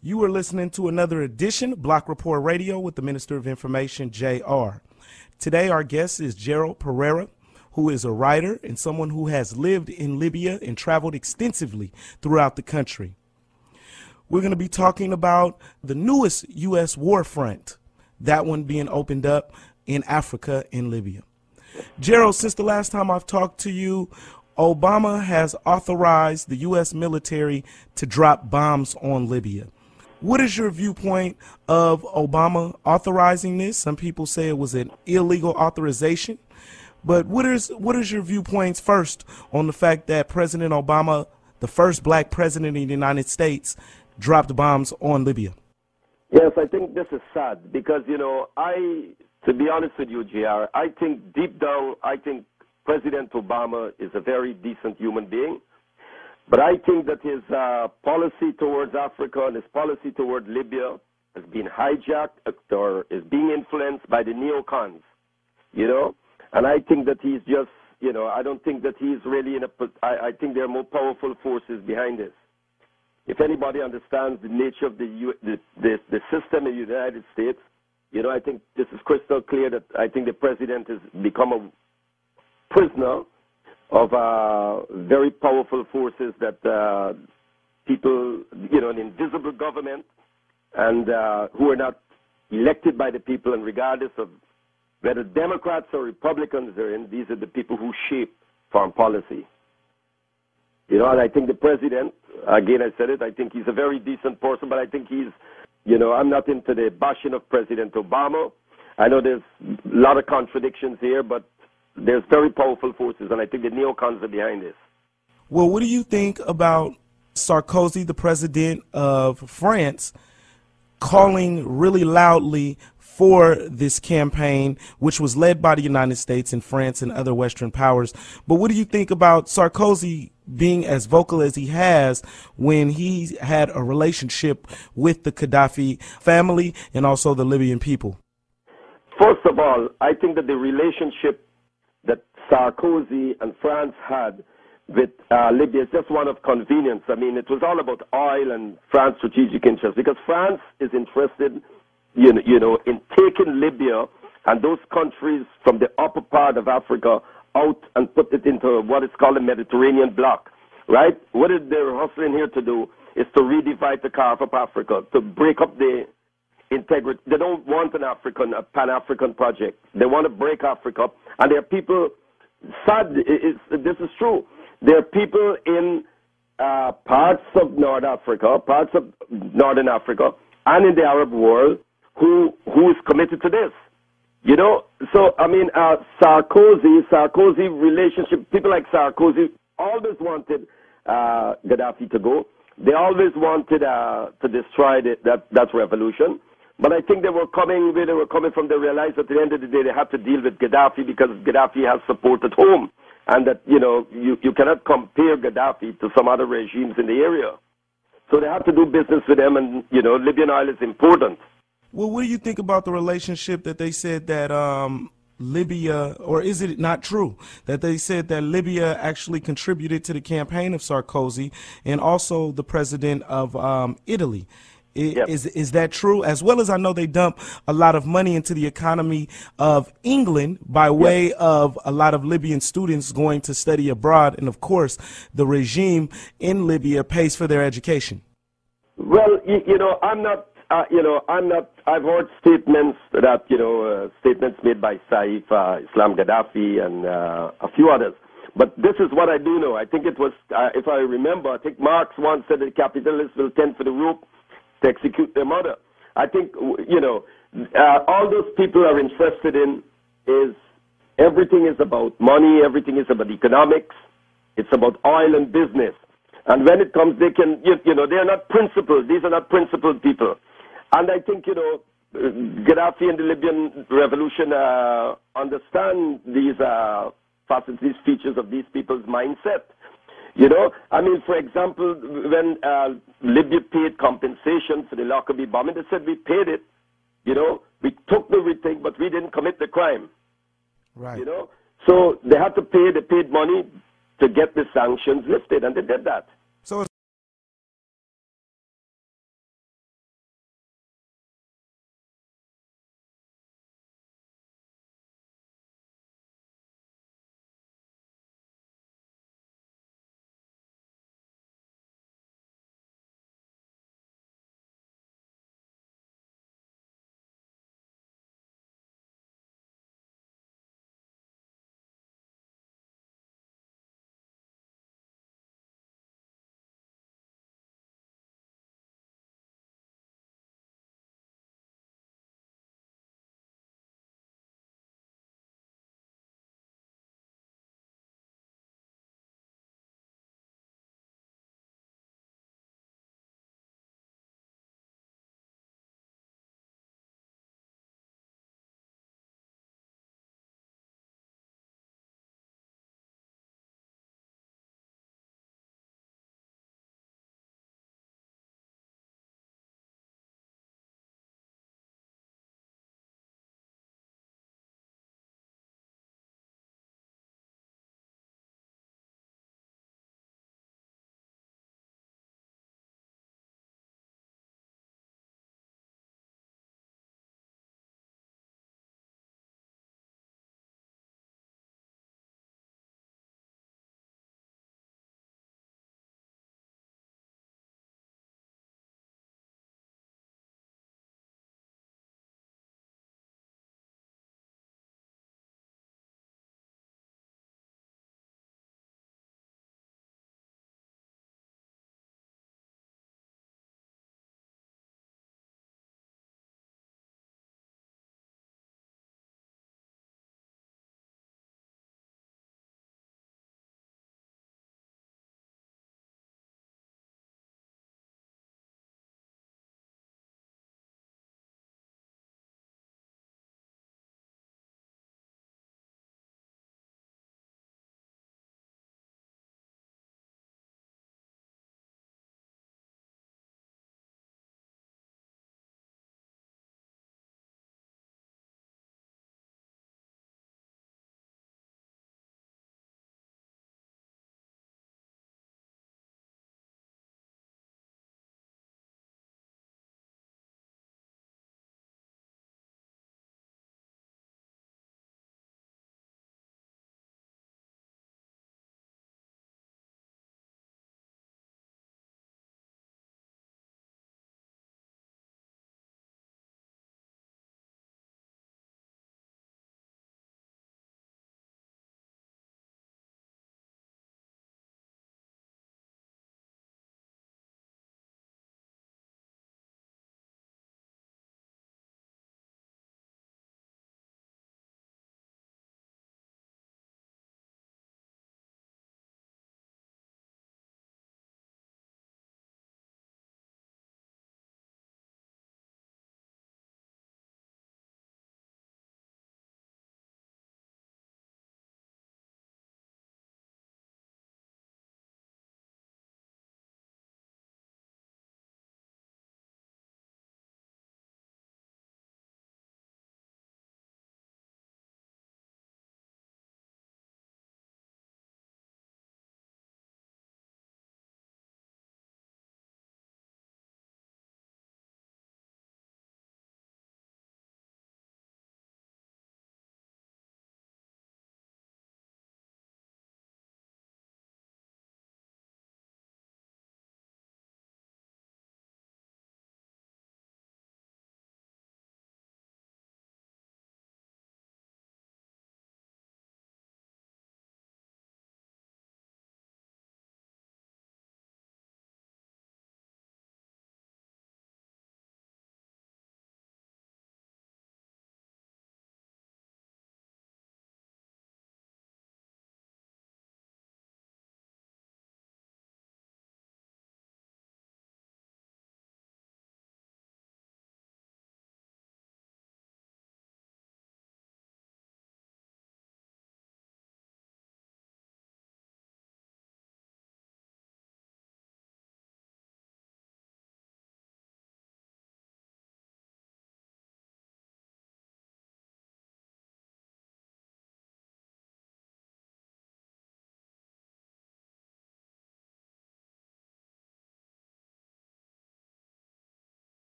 You are listening to another edition of Block Report Radio with the Minister of Information, J.R. Today, our guest is Gerald Pereira, who is a writer and someone who has lived in Libya and traveled extensively throughout the country. We're going to be talking about the newest U.S. war front, that one being opened up in Africa in Libya. Gerald, since the last time I've talked to you, Obama has authorized the U.S. military to drop bombs on Libya. What is your viewpoint of Obama authorizing this? Some people say it was an illegal authorization. But what is your viewpoints first on the fact that President Obama, the first black president of the United States, dropped bombs on Libya? Yes, I think this is sad because, to be honest with you, JR, I think deep down, President Obama is a very decent human being. But I think that his policy towards Africa and his policy toward Libya has been hijacked or is being influenced by the neocons, And I think that he's just, I don't think that he's really I think there are more powerful forces behind this. If anybody understands the nature of the system in the United States, I think this is crystal clear that I think the president has become a prisoner of very powerful forces that people, an invisible government, and who are not elected by the people, and regardless of whether Democrats or Republicans are in, these are the people who shape foreign policy. And I think the president, again I said it, I think he's a very decent person, but I think he's, I'm not into the bashing of President Obama. I know there's a lot of contradictions here, but there's very powerful forces, and I think the neocons are behind this. Well, what do you think about Sarkozy, the president of France, calling really loudly for this campaign, which was led by the United States and France and other Western powers? But what do you think about Sarkozy being as vocal as he has when he had a relationship with the Gaddafi family and also the Libyan people? First of all, I think that the relationship that Sarkozy and France had with Libya is just one of convenience. I mean, it was all about oil and France's strategic interests, because France is interested, in taking Libya and those countries from the upper part of Africa out and put it into what is called a Mediterranean bloc, right? What they're hustling here to do is to redivide the carve up Africa, to break up the integrity. They don't want a Pan-African project. They want to break Africa up. And there are people, this is true, there are people in parts of North Africa, parts of Northern Africa, and in the Arab world who is committed to this. So, I mean, Sarkozy relationship, people like Sarkozy always wanted Gaddafi to go. They always wanted to destroy that revolution. But I think they were coming from, they realized that at the end of the day they had to deal with Gaddafi because Gaddafi has support at home. And that, you cannot compare Gaddafi to some other regimes in the area. So they had to do business with them, and, Libyan oil is important. Well, what do you think about the relationship that they said that Libya, or is it not true, that they said that Libya actually contributed to the campaign of Sarkozy and also the president of Italy? Yep. Is that true? As well as I know they dump a lot of money into the economy of England by way of a lot of Libyan students going to study abroad. And, of course, the regime in Libya pays for their education. Well, I've heard statements that, statements made by Saif Islam Gaddafi and a few others. But this is what I do know. I think it was, if I remember, I think Marx once said that capitalists will tend for the rope to execute their mother. I think, all those people are interested in is everything is about money, everything is about economics, it's about oil and business. And when it comes, they can, they are not principled. These are not principled people. And I think, Gaddafi and the Libyan revolution understand these facets, these features of these people's mindset. I mean, for example, when Libya paid compensation for the Lockerbie bombing, they said we paid it. We took the thing, but we didn't commit the crime. Right. So they had to pay. They paid money to get the sanctions lifted, and they did that. So